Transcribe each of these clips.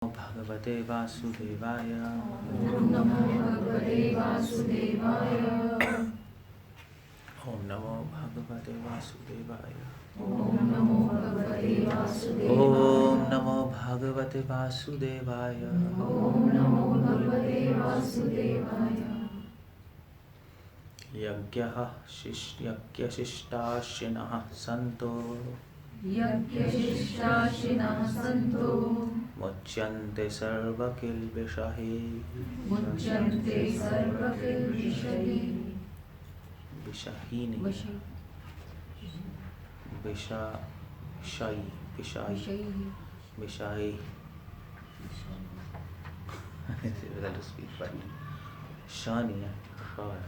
भगवते वासुदेवाय। ओम नमो भगवते वासुदेवाय। ओम नमो भगवते वासुदेवाय। ओम नमो भगवते वासुदेवाय। ओम नमो भगवते वासुदेवाय। ओम नमो भगवते वासुदेवाय। यज्ञशिष्टाशिनः सन्तो यज्ञशिष्टाशिनः सन्तो मुच्यन्ते सर्वकिल्बिषैः। मुच्यन्ते सर्वकिल्बिषैः। विषही नहीं, विषाई विषाई श नहीं है, श है,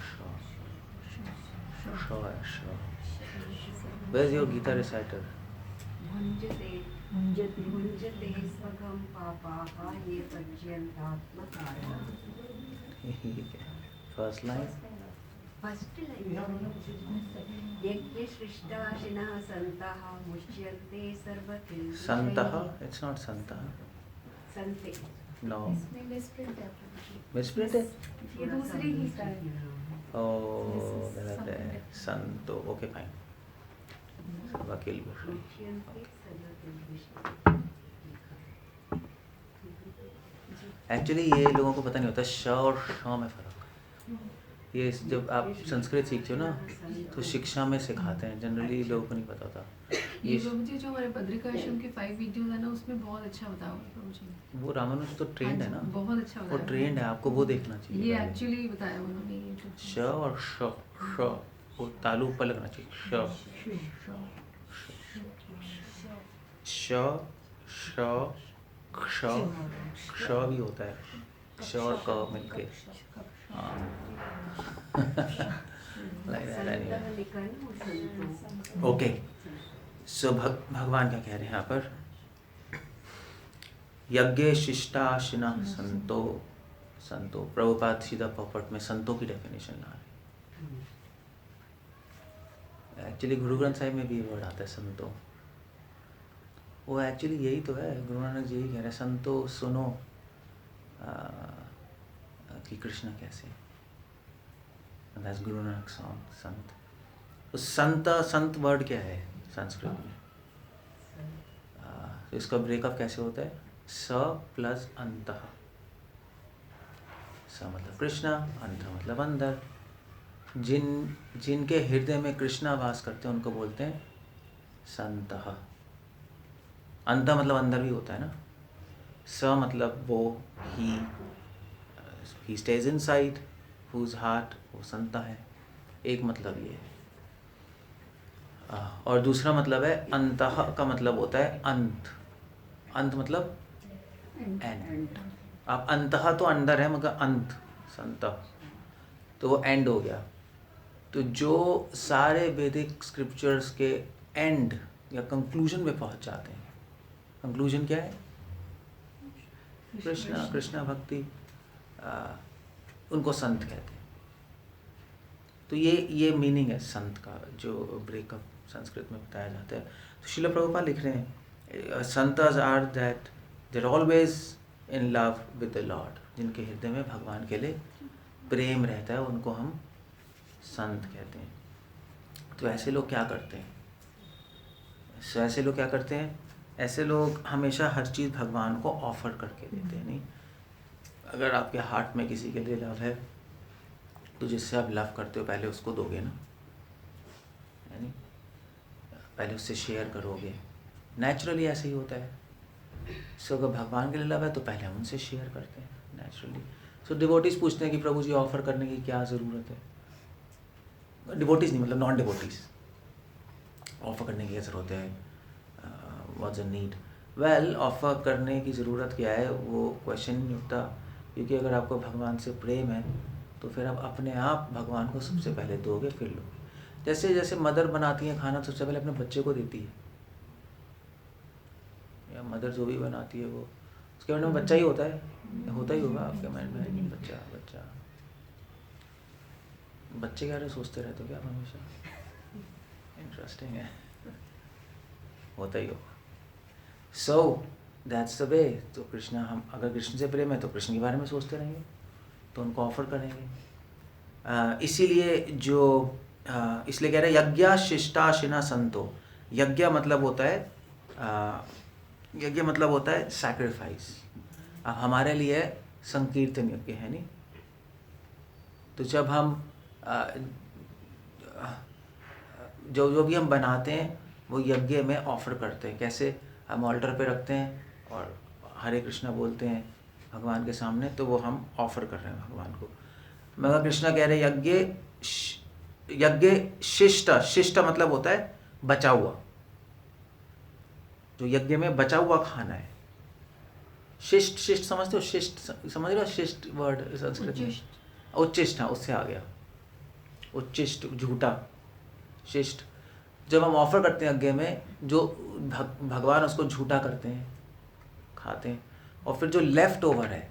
श। Where's your Gita reciter? भुञ्जते स्वगं पापाः ये पर्यन्तात्मकारः। First line. फर्स्ट लाइन यज्ञशिष्टाशिनः सन्तः मुच्यन्ते सर्वकिल्बिषैः। Santah? It's not Santah. संते No. Misprint है? ये दूसरी ही है। Oh, गलत है। संतो. Okay, fine. वकील विषय। मुच्यन्ते सर्वकिल्बिषैः। एक्चुअली ये लोगों को पता नहीं होता श और श में फर्क। ये जब आप संस्कृत सीखते हो ना तो शिक्षा में सिखाते हैं, जनरली लोगों को नहीं पता होता। ये प्रभुजी जो हमारे बद्रिकाश्रम के 5 वीडियोस है ना, उसमें बहुत अच्छा बताया हुआ है प्रभुजी ने। वो रामानुज तो ट्रेंड है ना, बहुत अच्छा वो बताया। ट्रेंड है, आपको वो देखना चाहिए। ये एक्चुअली बताया उन्होंने ये जो श और श, श वो तालु ऊपर लगना चाहिए। श श श क्ष क्ष भी होता है, क्ष और क मिलके। हाँ ओके। सो भगवान क्या कह रहे हैं यहाँ पर? यज्ञ शिष्टाशिनः संतो। संतो प्रभुपाद सीधा पॉपट में संतों की डेफिनेशन ला रहे हैं। एक्चुअली गुरु ग्रंथ साहिब में भी ये वर्ड आता है संतो। वो एक्चुअली यही तो है, गुरु नानक जी यही कह रहे हैं, संतो सुनो कि कृष्ण कैसे। That's गुरु नानक सॉन्ग संत। तो संत वर्ड क्या है संस्कृत में? तो इसका ब्रेकअप कैसे होता है? स प्लस अंतः। स मतलब कृष्णा, अंत मतलब अंदर। जिनके हृदय में कृष्णा वास करते हैं उनको बोलते हैं संतः। अंत मतलब अंदर भी होता है ना। स मतलब वो, ही स्टेज इनसाइड whose heart, वो संता है। एक मतलब ये है। और दूसरा मतलब है अंतः का मतलब होता है अंत। अंत मतलब एंड। आप अंतः तो अंदर है मगर अंत संत तो वो एंड हो गया। तो जो सारे वैदिक स्क्रिप्चर्स के एंड या कंक्लूजन पे पहुंच जाते हैं, कंक्लूजन क्या है? कृष्णा भक्ति, उनको संत कहते हैं। तो ये मीनिंग है संत का, जो ब्रेकअप संस्कृत में बताया जाता है। तो श्रील प्रभुपाद लिख रहे हैं saints are that they're always in love with the lord. जिनके हृदय में भगवान के लिए प्रेम रहता है उनको हम संत कहते हैं। तो ऐसे लोग क्या करते हैं? ऐसे लोग हमेशा हर चीज़ भगवान को ऑफर करके देते हैं। नहीं, अगर आपके हार्ट में किसी के लिए लव है तो जिससे आप लव करते हो पहले उसको दोगे ना, यानी पहले उससे शेयर करोगे। नेचुरली ऐसे ही होता है। सो अगर भगवान के लिए लव है तो पहले हम उनसे शेयर करते हैं नेचुरली। सो डिवोटीज पूछते हैं कि प्रभु जी ऑफर करने की क्या ज़रूरत है? डिवोटीज नहीं मतलब नॉन डिवोटीज, ऑफर करने की क्या ज़रूरत है? What's the need? Well, offer करने की ज़रूरत क्या है वो क्वेश्चन नहीं उठता, क्योंकि अगर आपको भगवान से प्रेम है तो फिर आप अपने आप भगवान को सबसे पहले दोगे फिर लोगे। जैसे मदर बनाती है खाना सबसे पहले अपने बच्चे को देती है, या मदर जो भी बनाती है वो उसके माइंड में बच्चा ही होता है, होता ही होगा आपके माइंड में बच्चा। बच्चे क्या सोचते रहते हो क्या आप हमेशा? इंटरेस्टिंग है, होता ही होगा। So that's the way. तो कृष्ण, हम अगर कृष्ण से प्रेम है तो कृष्ण के बारे में सोचते रहेंगे, तो उनको ऑफर करेंगे। इसीलिए जो इसलिए कह रहे हैं यज्ञ शिष्टाशिना संतो। यज्ञ मतलब होता है यज्ञ मतलब होता है सैक्रिफाइस। अब हमारे लिए संकीर्तन यज्ञ है नहीं। तो जब हम जो जो भी हम बनाते हैं वो यज्ञ में ऑफर करते हैं। कैसे? हम ऑल्टर पे रखते हैं और हरे कृष्णा बोलते हैं भगवान के सामने, तो वो हम ऑफर कर रहे हैं भगवान को। मगर कृष्णा कह रहे हैं यज्ञ शिष्ट। शिष्ट मतलब होता है बचा हुआ, जो यज्ञ में बचा हुआ खाना है। शिष्ट, शिष्ट समझते हो? शिष्ट समझ रहे हो? शिष्ट वर्ड संस्कृत में उच्चिष्ट, हाँ उससे आ गया उच्चिष्ट, झूठा। शिष्ट जब हम ऑफर करते हैं यज्ञ में, जो भगवान उसको झूठा करते हैं, खाते हैं, और फिर जो लेफ्ट ओवर है,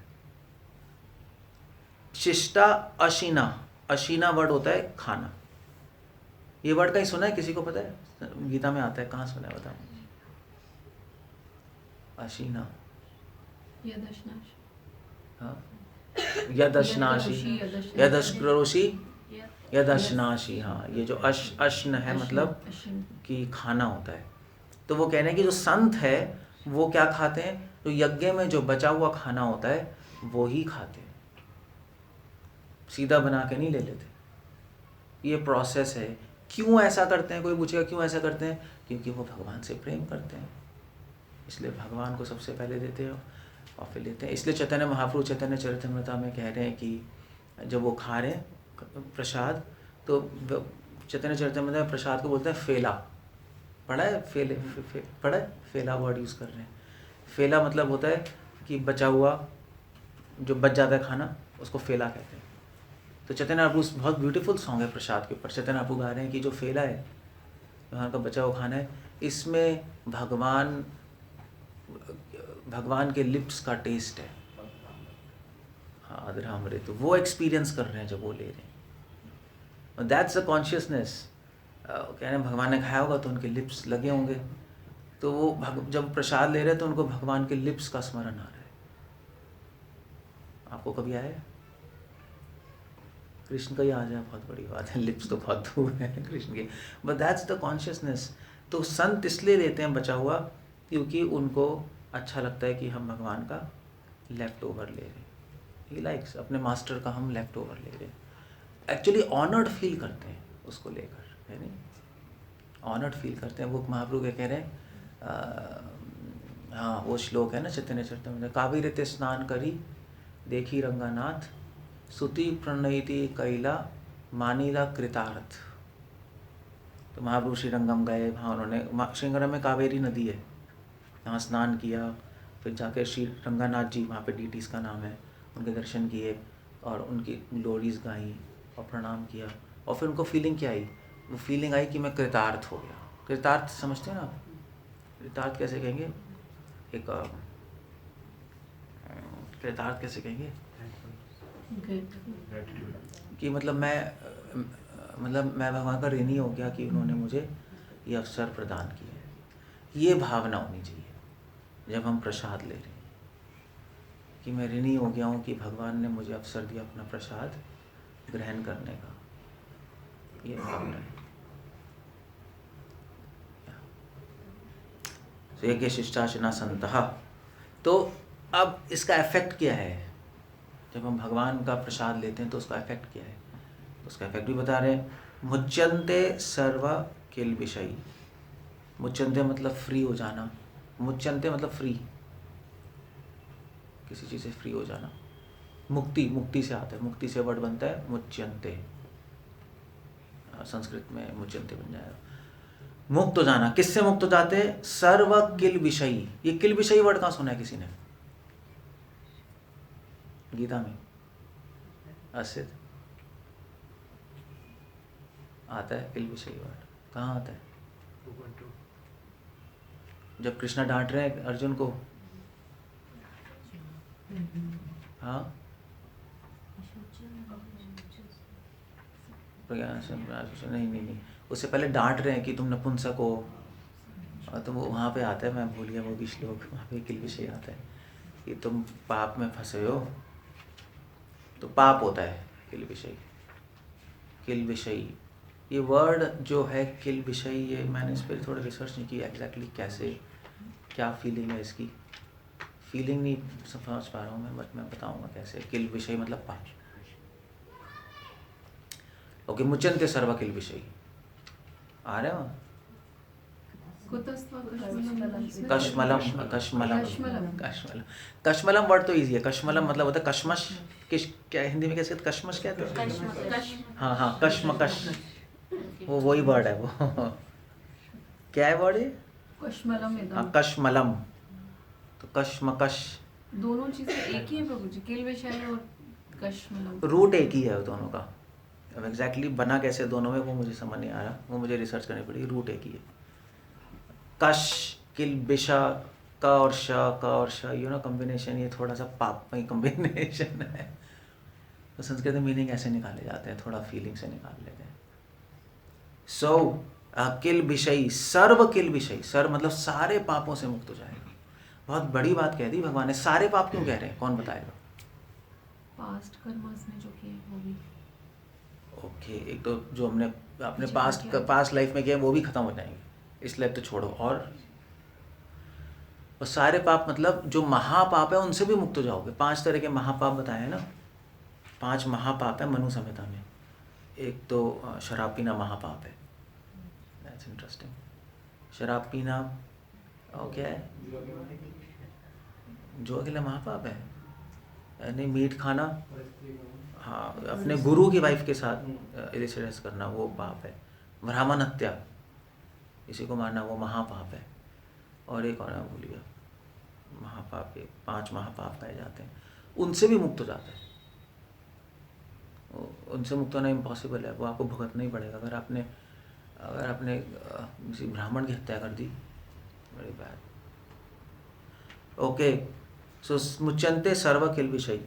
शिष्टा अशीना। अशीना वर्ड होता है खाना। ये वर्ड कहीं सुना है? किसी को पता है? गीता में आता है, कहाँ सुना है बताओ? अशीना, हाँ, यदश्नाशी, यदश्क्रोशी, यदश्नाशी। हाँ, ये जो अश्न है मतलब कि खाना होता है। तो वो कह रहे हैं कि जो संत है वो क्या खाते हैं? जो यज्ञ में जो बचा हुआ खाना होता है वो ही खाते हैं, सीधा बना के नहीं ले लेते। ये प्रोसेस है। क्यों ऐसा करते हैं? कोई पूछेगा क्यों ऐसा करते हैं? क्योंकि वो भगवान से प्रेम करते हैं, इसलिए भगवान को सबसे पहले देते हैं और फिर लेते हैं। इसलिए चैतन्य महाप्रभु चैतन्य चरितामृत में कह रहे हैं कि जब वो खा रहे हैं प्रसाद, तो चैतन्य चरितामृत में प्रसाद को बोलते हैं फेला। पढ़ा है? पढ़ा है? फेला वर्ड यूज़ कर रहे हैं। फेला मतलब होता है कि बचा हुआ, जो बच जाता है खाना, उसको फेला कहते हैं। तो चैतन्य महाप्रभु, बहुत ब्यूटीफुल सॉन्ग है प्रसाद के ऊपर। चैतन्य महाप्रभु गा रहे हैं कि जो फेला है, भगवान का बचा हुआ खाना है, इसमें भगवान के लिप्स का टेस्ट है। हाँ, अधरा अमृत, तो वो एक्सपीरियंस कर रहे हैं जब वो ले रहे हैं। That's a consciousness. कह रहे हैं भगवान ने खाया होगा तो उनके लिप्स लगे होंगे, तो वो जब प्रसाद ले रहे हैं तो उनको भगवान के लिप्स का स्मरण आ रहा है। आपको कभी आया? कृष्ण का ही आ जाए बहुत बड़ी बात है, लिप्स तो बहुत दूर है कृष्ण के, बट दैट्स द कॉन्शियसनेस। तो संत इसलिए लेते हैं बचा हुआ क्योंकि उनको अच्छा लगता है कि हम भगवान का लेफ्ट ओवर ले रहे हैं। ही लाइक्स अपने मास्टर का हम लेफ्ट ओवर ले रहे हैं। एक्चुअली ऑनर्ड फील करते हैं उसको लेकर, है नहीं? ऑनर्ड फील करते हैं। वो महाप्रभु के कह रहे हैं, हाँ वो श्लोक है ना चैतन्य चरितामृत, कावेरीते स्नान करी देखी रंगानाथ, सुति प्रणयति कैला मानीला कृतार्थ। तो महाप्रभु श्रीरंगम गए, वहाँ उन्होंने, श्रीरंगम में कावेरी नदी है, यहाँ स्नान किया, फिर जाकर श्री रंगानाथ जी, वहाँ पे डीटीज का नाम है, उनके दर्शन किए और उनकी ग्लोरीज गाई और प्रणाम किया। और फिर उनको फीलिंग क्या आई? वो फीलिंग आई कि मैं कृतार्थ हो गया। कृतार्थ समझते हैं ना आप? कृतार्थ कैसे कहेंगे? एक कृतार्थ कैसे कहेंगे? कि मतलब मैं भगवान का ऋणी हो गया कि उन्होंने मुझे ये अवसर प्रदान किया है। ये भावना होनी चाहिए जब हम प्रसाद ले रहे हैं, कि मैं ऋणी हो गया हूँ कि भगवान ने मुझे अवसर दिया अपना प्रसाद ग्रहण करने का। ये भावना है। तो यज्ञ शिष्टाशिना संतः। तो अब इसका इफेक्ट क्या है? जब हम भगवान का प्रसाद लेते हैं तो उसका इफेक्ट क्या है? तो उसका इफेक्ट भी बता रहे हैं। मुच्यन्ते सर्व किल विषयी। मुच्यन्ते मतलब फ्री हो जाना। मुच्यन्ते मतलब फ्री, किसी चीज़ से फ्री हो जाना। मुक्ति, मुक्ति से आता है, मुक्ति से वर्ड बनता है मुच्यन्ते। संस्कृत में मुच्यन्ते बन जाएगा। मुक्त हो जाना। किससे मुक्त हो जाते हैं? सर्व किल विषयी। ये किल विषयी वर्ड कहाँ सुना है किसी ने? गीता में असित आता है किल विषयी वर्ड। कहाँ आता है? जब कृष्णा डांट रहे हैं अर्जुन को, हाँ, नहीं, उससे पहले डांट रहे हैं कि तुम नपुंसक हो तो वो वहाँ पे आता है, मैं भूल गया वो भी श्लोक, वहाँ पे किल विषय आता है कि तुम पाप में फंसे हो, तो पाप होता है किल विषय। किल विषय ये वर्ड जो है किल विषय, ये मैंने इस पर थोड़ा रिसर्च नहीं किया एग्जैक्टली कैसे, क्या फीलिंग है इसकी, फीलिंग नहीं समझ पा रहा हूँ मैं, बट मैं बताऊँगा कैसे। किल विषय मतलब पाप। ओके, मुच्यन्ते सर्व किल विषय आ रहे हो। कश्मलम कश्मलम कश्मलम कश्मलम वर्ड तो इजी है। कश्मलम मतलब होता है कश्मश। किस क्या हिंदी में कैसे कश्मश क्या कहते हैं? हाँ हाँ, कश्मकश, वो वही वर्ड है वो। क्या है वर्ड ये? कश्मलम हाँ, कश्मलम, तो कश्मकश दोनों चीजें एक ही है प्रभु जी, किल विषय और कश्मलम। रूट एक ही है दोनों का। अब एग्जैक्टली बना कैसे दोनों में वो मुझे समझ नहीं आ रहा, वो मुझे रिसर्च करनी पड़ेगी। रूट एक ही है। कश किल बिशा, क और श, क और श, यू नो कॉम्बिनेशन, ये थोड़ा सा पापमय कॉम्बिनेशन है। तो संस्कृत में मीनिंग ऐसे निकाले जाते हैं, थोड़ा फीलिंग से निकाल लेते हैं। सो किल विषयी, सर्व किल विषयी, सर्व मतलब सारे पापों से मुक्त हो जाएगा। बहुत बड़ी बात कह दी भगवान ने। सारे पाप क्यों कह रहे हैं, कौन बताएगा? पास्ट कर्मस में जो किए वो भी। ओके, एक तो जो हमने अपने पास्ट लाइफ में किया वो भी खत्म हो जाएंगे, इस लाइफ तो छोड़ो। और सारे पाप मतलब जो महापाप है उनसे भी मुक्त हो जाओगे। 5 तरह के महापाप बताए हैं ना, 5 महापाप है मनु संहिता में। एक तो शराब पीना महापाप है, दैट्स इंटरेस्टिंग। शराब पीना क्या है? जो अगले महापाप है, यानी मीट खाना, हाँ, अपने गुरु की वाइफ के साथ इलिसिटस करना वो पाप है। ब्राह्मण हत्या, किसी को मारना, वो महापाप है। और एक और भूल गया महापाप, 5 महापाप पाए जाते हैं, उनसे भी मुक्त हो जाता है। उनसे मुक्त होना इम्पॉसिबल है, वो आपको भुगतना ही पड़ेगा। अगर आपने किसी ब्राह्मण की हत्या कर दी, बड़ी बात। ओके, सो मुच्यन्ते सर्व किल विषय,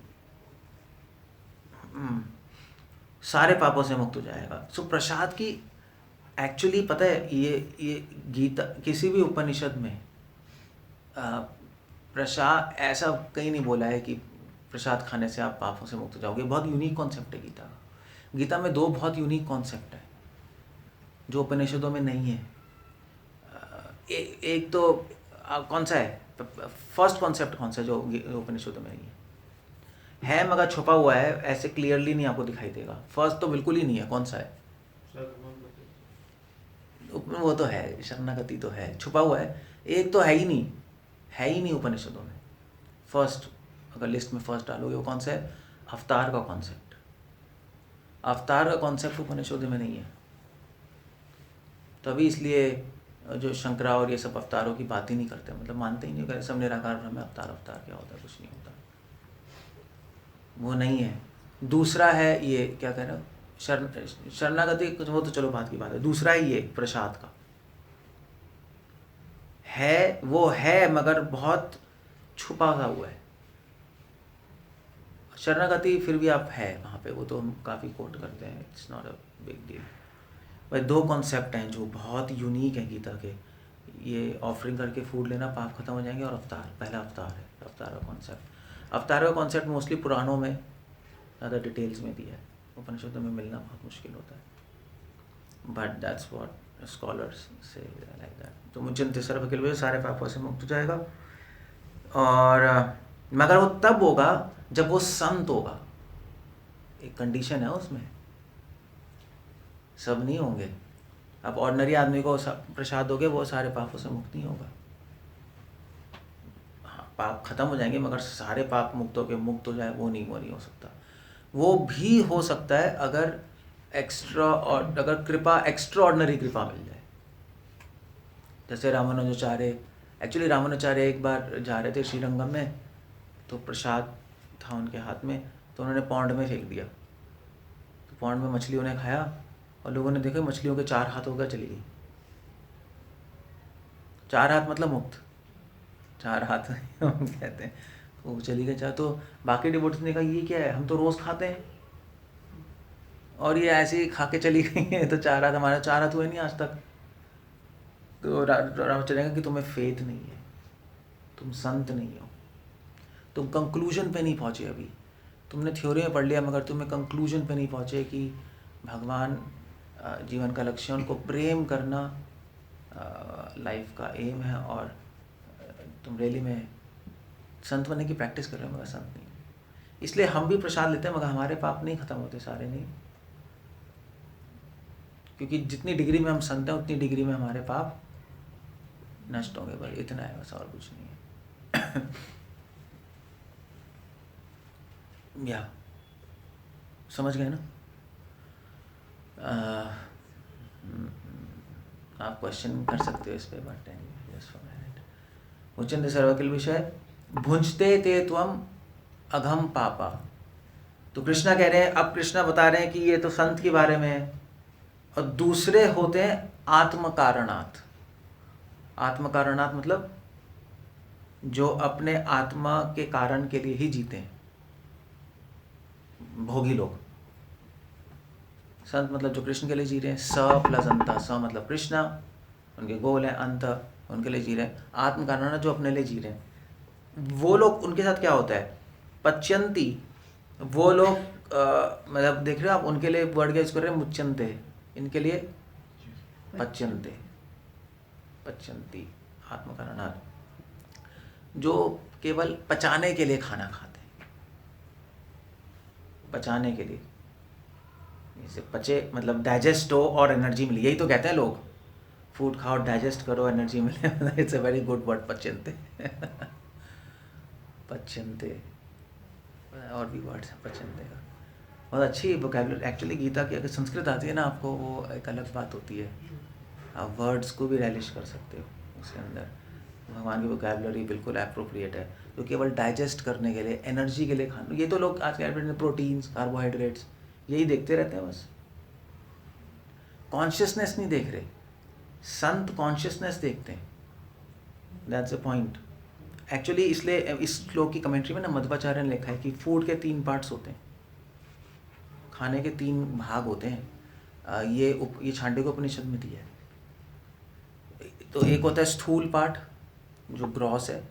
सारे पापों से मुक्त हो जाएगा। सो प्रसाद की एक्चुअली पता है, ये गीता किसी भी उपनिषद में प्रसाद ऐसा कहीं नहीं बोला है कि प्रसाद खाने से आप पापों से मुक्त हो जाओगे। बहुत यूनिक कॉन्सेप्ट है गीता का। गीता में 2 बहुत यूनिक कॉन्सेप्ट है जो उपनिषदों में नहीं है। एक तो कौन सा है, फर्स्ट कॉन्सेप्ट कौन सा जो उपनिषदों में नहीं है मगर छुपा हुआ है, ऐसे क्लियरली नहीं आपको दिखाई देगा। फर्स्ट तो बिल्कुल ही नहीं है, कौन सा है? वो तो है, शरणागति तो है, छुपा हुआ है। एक तो है ही नहीं उपनिषदों में। फर्स्ट अगर लिस्ट में फर्स्ट डालोगे वो कौन सा है? अवतार का कॉन्सेप्ट। अवतार का कॉन्सेप्ट उपनिषदों में नहीं है। तभी इसलिए जो शंकरा और ये सब अवतारों की बात ही नहीं करते, मतलब मानते ही नहीं, कहते सब निराकार ब्रह्म है, अवतार क्या होता है, कुछ नहीं होता, वो नहीं है। दूसरा है ये क्या कह रहे हो, शरणागति, वो तो चलो बात की बात है। दूसरा है ये प्रसाद का है, वो है मगर बहुत छुपा सा हुआ है। शरणागति फिर भी आप है वहाँ पे, वो तो हम काफ़ी कोट करते हैं, it's not a big deal. भाई 2 कॉन्सेप्ट हैं जो बहुत यूनिक है गीता के। ये ऑफरिंग करके फूड लेना, पाप खत्म हो जाएंगे, और अवतार, पहला अवतार है, अवतार का कॉन्सेप्ट। अवतार का कॉन्सेप्ट मोस्टली पुराणों में ज़्यादा डिटेल्स में दिया है, उपनिषदों में मिलना बहुत मुश्किल होता है। बट दैट्स व्हाट स्कॉलर्स से लाइक दैट। तो मुच्यन्ते सर्व किल विषय, सारे पापों से मुक्त हो जाएगा। और मगर वो तब होगा जब वो संत होगा। एक कंडीशन है उसमें, सब नहीं होंगे। अब ऑर्डिनरी आदमी को प्रसाद दोगे, वो सारे पापों से मुक्त नहीं होगा। हाँ, पाप खत्म हो जाएंगे मगर सारे पाप मुक्त हो जाए वो नहीं हो सकता। वो भी हो सकता है अगर अगर कृपा, एक्स्ट्रा ऑर्डिनरी कृपा मिल जाए। जैसे रामानुजाचार्य, एक्चुअली रामानुजाचार्य एक बार जा रहे थे श्रीरंगम में, तो प्रसाद था उनके हाथ में, तो उन्होंने पौंड में फेंक दिया। तो पौंड में मछलियों ने खाया और लोगों ने देखा मछलियों के 4 हाथ होकर चली गई। 4 हाथ मतलब मुक्त, 4 हाथ हम कहते हैं, वो चली गई। तो बाकी डिवोटीज ने कहा ये क्या है, हम तो रोज़ खाते हैं और ये ऐसे ही खा के चली गई है, तो 4 हाथ, हमारे 4 हाथ हुए नहीं आज तक। तो रामाचार्य कहेंगे कि तुम्हें फेथ नहीं है, तुम संत नहीं हो, तुम कंक्लूजन पे नहीं पहुँचे अभी। तुमने थ्योरी में पढ़ लिया मगर तुम्हें कंक्लूजन पे नहीं पहुँचे कि भगवान जीवन का लक्ष्य है, उनको प्रेम करना लाइफ का एम है, और तुम रैली में संत बनने की प्रैक्टिस कर रहे हो मगर संत नहीं। इसलिए हम भी प्रसाद लेते हैं मगर हमारे पाप नहीं खत्म होते, सारे नहीं, क्योंकि जितनी डिग्री में हम संत हैं उतनी डिग्री में हमारे पाप नष्ट होंगे। बस इतना है, बस और कुछ नहीं है। या समझ गए ना? आप क्वेश्चन कर सकते हो इस पे, बट उच्चंत सर्वकिल विषय भुंजते ते त्वम अघम पापा। तो कृष्णा कह रहे हैं, अब कृष्णा बता रहे हैं कि ये तो संत के बारे में है, और दूसरे होते हैं आत्म कारणात्। आत्म कारणात् मतलब जो अपने आत्मा के कारण के लिए ही जीते हैं, भोगी लोग। संत मतलब जो कृष्ण के लिए जी रहे हैं, स प्लस अंत, स मतलब कृष्णा, उनके गोल है, अंत उनके लिए जी रहे हैं। आत्म कारण जो अपने लिए जी रहे हैं, वो लोग, उनके साथ क्या होता है, पच्यंती, वो लोग मतलब देख रहे हो आप, उनके लिए वर्ड यूज कर रहे हैं मुच्यंते, इनके लिए पच्यंते, पच्यंती आत्म कारणात्, जो केवल पचाने के लिए खाना खाते हैं, पचाने के लिए, जैसे पचे मतलब डाइजेस्ट हो और एनर्जी मिले, यही तो कहते हैं लोग, फूड खाओ डाइजेस्ट करो एनर्जी मिले। It's a very good word पच्यंते। पच्यंते और भी वर्ड्स हैं पच्यंते का, बहुत अच्छी वोकैबुलरी। एक्चुअली गीता की अगर संस्कृत आती है ना आपको, वो एक अलग बात होती है, आप वर्ड्स को भी रैलिश कर सकते हो उसके अंदर। भगवान की वोकैबुलरी बिल्कुल एप्रोप्रिएट है, तो केवल डाइजेस्ट करने के लिए, एनर्जी के लिए खाना। ये तो लोग आज के प्रोटीन्स, कार्बोहाइड्रेट्स यही देखते रहते हैं बस, कॉन्शियसनेस नहीं देख रहे। संत कॉन्शियसनेस देखते हैं, दैट्स अ पॉइंट एक्चुअली। इसलिए इस श्लोक की कमेंट्री में ना मध्वाचार्य ने लिखा है कि फूड के 3 पार्ट्स होते हैं, खाने के 3 भाग होते हैं। ये छांडव्य उपनिषद में दिया है। तो एक होता है स्थूल पार्ट जो ग्रॉस है,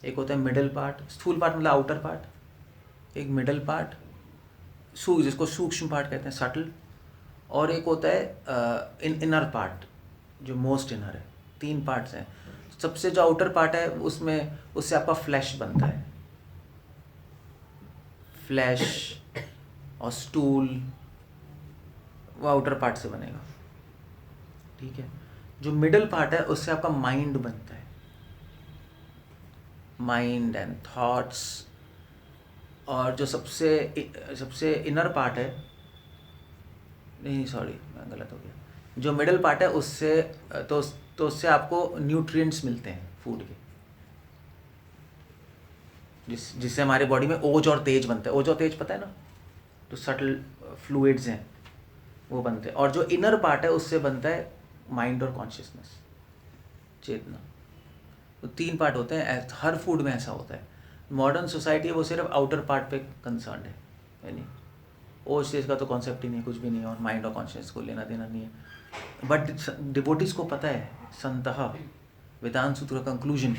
एक होता है मिडल पार्ट, स्थूल पार्ट मतलब आउटर पार्ट, एक मिडल पार्ट जिसको सूक्ष्म पार्ट कहते हैं, सटल, और एक होता है इनर पार्ट जो मोस्ट इनर है। 3 पार्ट्स हैं। सबसे जो आउटर पार्ट है उससे आपका फ्लैश बनता है, फ्लैश और स्टूल, वो आउटर पार्ट से बनेगा, ठीक है। जो मिडल पार्ट है उससे आपका माइंड बनता है, माइंड एंड थॉट्स। और जो सबसे इनर पार्ट है, नहीं सॉरी मैं गलत हो गया, जो मिडल पार्ट है उससे तो उससे आपको न्यूट्रिएंट्स मिलते हैं फूड के, जिससे हमारे बॉडी में ओज और तेज बनता है। ओज और तेज पता है ना, तो सटल फ्लूइड्स हैं वो बनते हैं। और जो इनर पार्ट है उससे बनता है माइंड और कॉन्शियसनेस, चेतना। तो 3 पार्ट होते हैं, हर फूड में ऐसा होता है। मॉडर्न सोसाइटी वो सिर्फ आउटर पार्ट पे कंसर्न है, यानी ओज तेज का तो कॉन्सेप्ट ही नहीं, कुछ भी नहीं है, और माइंड और कॉन्शियस को लेना देना नहीं है। बट डिवोटीज को पता है, संतः वेदांत सूत्र का कंक्लूजन,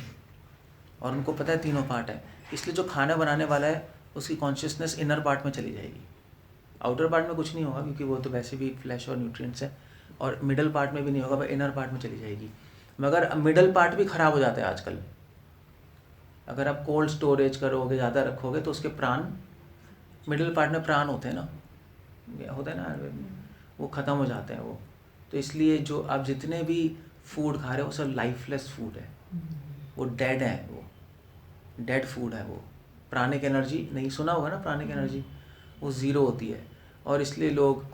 और उनको पता है 3 पार्ट है। इसलिए जो खाना बनाने वाला है उसकी कॉन्शियसनेस इनर पार्ट में चली जाएगी, आउटर पार्ट में कुछ नहीं होगा क्योंकि वो तो वैसे भी फ्लैश और न्यूट्रिएंट्स है, और मिडल पार्ट में भी नहीं होगा, वह इनर पार्ट में चली जाएगी। मगर मिडल पार्ट भी ख़राब हो जाता है आजकल। अगर आप कोल्ड स्टोरेज करोगे, ज़्यादा रखोगे, तो उसके प्राण, मिडल पार्ट में प्राण होते हैं ना, होता है ना, वो ख़त्म हो जाते हैं वो। तो इसलिए जो आप जितने भी फूड खा रहे हो वो सब लाइफलेस फूड है, वो डेड है, वो डेड फूड है। वो प्राणिक एनर्जी, नहीं सुना होगा ना, प्राणिक एनर्जी वो ज़ीरो होती है। और इसलिए लोग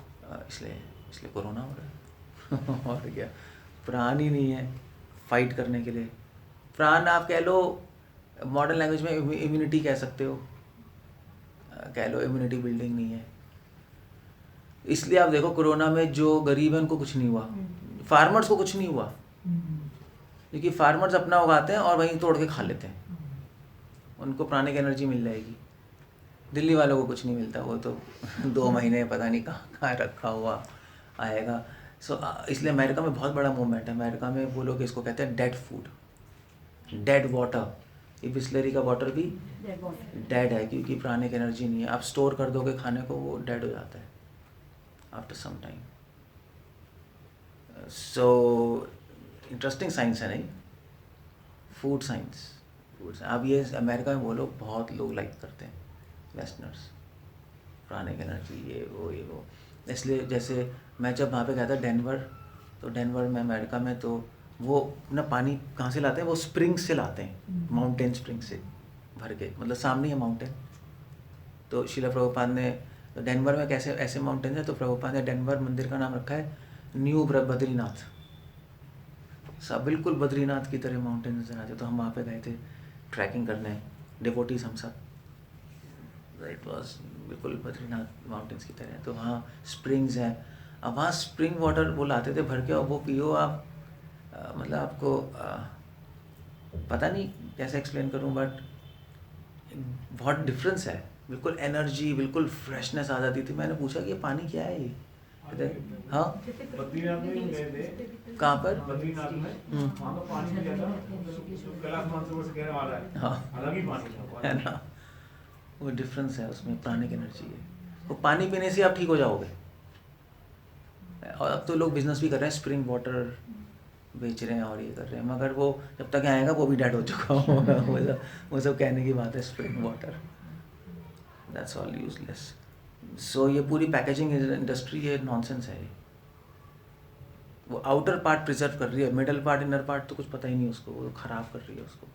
इसलिए कोरोना हो रहा है। और क्या, प्राण ही नहीं है फाइट करने के लिए। प्राण आप कह लो, मॉडर्न लैंग्वेज में इम्यूनिटी कह सकते हो, कह लो इम्यूनिटी बिल्डिंग नहीं है। इसलिए आप देखो कोरोना में जो गरीब है उनको कुछ नहीं हुआ, फार्मर्स को कुछ नहीं हुआ, क्योंकि फार्मर्स अपना उगाते हैं और वहीं तोड़ के खा लेते हैं, उनको प्राणिक एनर्जी मिल जाएगी। दिल्ली वालों को कुछ नहीं मिलता, वो तो 2 महीने पता नहीं कहाँ रखा हुआ आएगा। सो इसलिए अमेरिका में बहुत बड़ा मूवमेंट है। अमेरिका में वो लोग इसको कहते हैं डेड फूड, डेड वाटर। ये बिस्लरी का वाटर भी डेड है क्योंकि प्राणिक एनर्जी नहीं है। आप स्टोर कर दोगे खाने को, वो डेड हो जाता है after some time. So interesting science है नहीं, फूड साइंस। अब ये अमेरिका में वो लोग बहुत लोग लाइक करते हैं, वेस्टर्नर्स, प्राणिक एनर्जी, ये वो। इसलिए जैसे मैं जब वहाँ पे गया था डेनवर, तो डेनवर में अमेरिका में, तो वो अपना पानी कहाँ से लाते हैं, वो स्प्रिंग से लाते हैं, माउंटेन स्प्रिंग से भर के, मतलब सामने है माउंटेन। तो शिला प्रभुपाद ने डेनवर में कैसे ऐसे माउंटेन है, तो प्रभुपाद ने डेनवर मंदिर का नाम रखा है न्यू बद्रीनाथ। सब बिल्कुल बद्रीनाथ की तरह माउंटेन नजर आते। तो हम वहाँ पे गए थे ट्रैकिंग करने, डिवोटीज हम सब, इट वॉज बिल्कुल बद्रीनाथ माउंटेन्स की तरह। तो वहाँ स्प्रिंग्स हैं, अब वहाँ स्प्रिंग वाटर वो लाते थे भर के, और वो पियो आप, मतलब आपको पता नहीं कैसे एक्सप्लेन करूँ, बट बहुत डिफरेंस है, बिल्कुल एनर्जी, बिल्कुल फ्रेशनेस आ जाती थी। मैंने पूछा कि ये पानी क्या है ये, हाँ बद्रीनाथ में ही गए थे। कहाँ पर? बद्रीनाथ में वहाँ का पानी भी ज्यादा कैलाश मानसरोवर से कहने वाला है, हाँ अलग ही पानी था है ना, वो डिफरेंस है उसमें, प्राणिक एनर्जी है। वो पानी पीने से आप ठीक हो जाओगे। और अब तो लोग बिजनेस भी कर रहे हैं, स्प्रिंग वाटर बेच रहे हैं और ये कर रहे हैं, मगर वो जब तक आएगा वो भी डेड हो चुका होगा। वो सब कहने की बात है, spring water, that's all useless. So ये पूरी पैकेजिंग इंडस्ट्री ये नॉनसेंस है। वो आउटर पार्ट प्रिजर्व कर रही है, मिडल पार्ट इनर पार्ट तो कुछ पता ही नहीं उसको, वो खराब कर रही है उसको।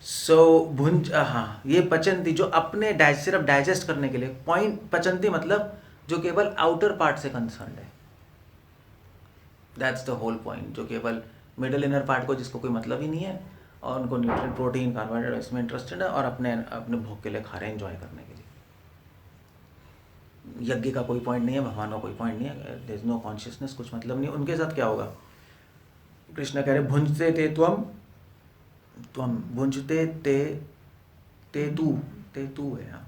सो भुंज, हाँ ये पचंती जो अपने सिर्फ डाइजेस्ट करने के लिए, पॉइंट पचंती मतलब जो केवल आउटर पार्ट से कंसर्न है, दैट्स द होल पॉइंट। जो केवल मिडल इनर पार्ट को, जिसको कोई मतलब ही नहीं है, और उनको न्यूट्रिएंट, प्रोटीन, कार्बोहाइड्रेट इसमें इंटरेस्टेड है, और अपने अपने भूख के लिए खा रहे हैं, एंजॉय करने के लिए। यज्ञ का कोई पॉइंट नहीं है, भगवान का कोई पॉइंट नहीं है, देयर इज नो कॉन्शियसनेस, कुछ मतलब नहीं। उनके साथ क्या होगा, कृष्ण कह रहे भुंजते ते त्वम भुंजते ते तू है यहाँ,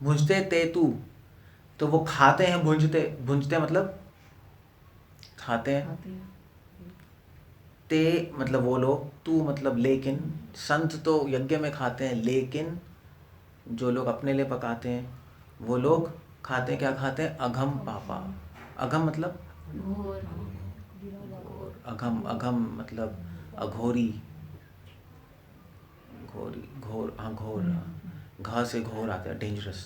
भुंजते ते तू, तो वो खाते हैं, भुंजते मतलब खाते हैं, ते मतलब वो लोग, तू मतलब लेकिन, संत तो यज्ञ में खाते हैं, लेकिन जो लोग अपने लिए पकाते हैं वो लोग खाते हैं, क्या खाते हैं, अघम पापा। अघम मतलब अघम मतलब अघोरी, घोर, हाँ घोर, घा से घोर आते हैं, डेंजरस,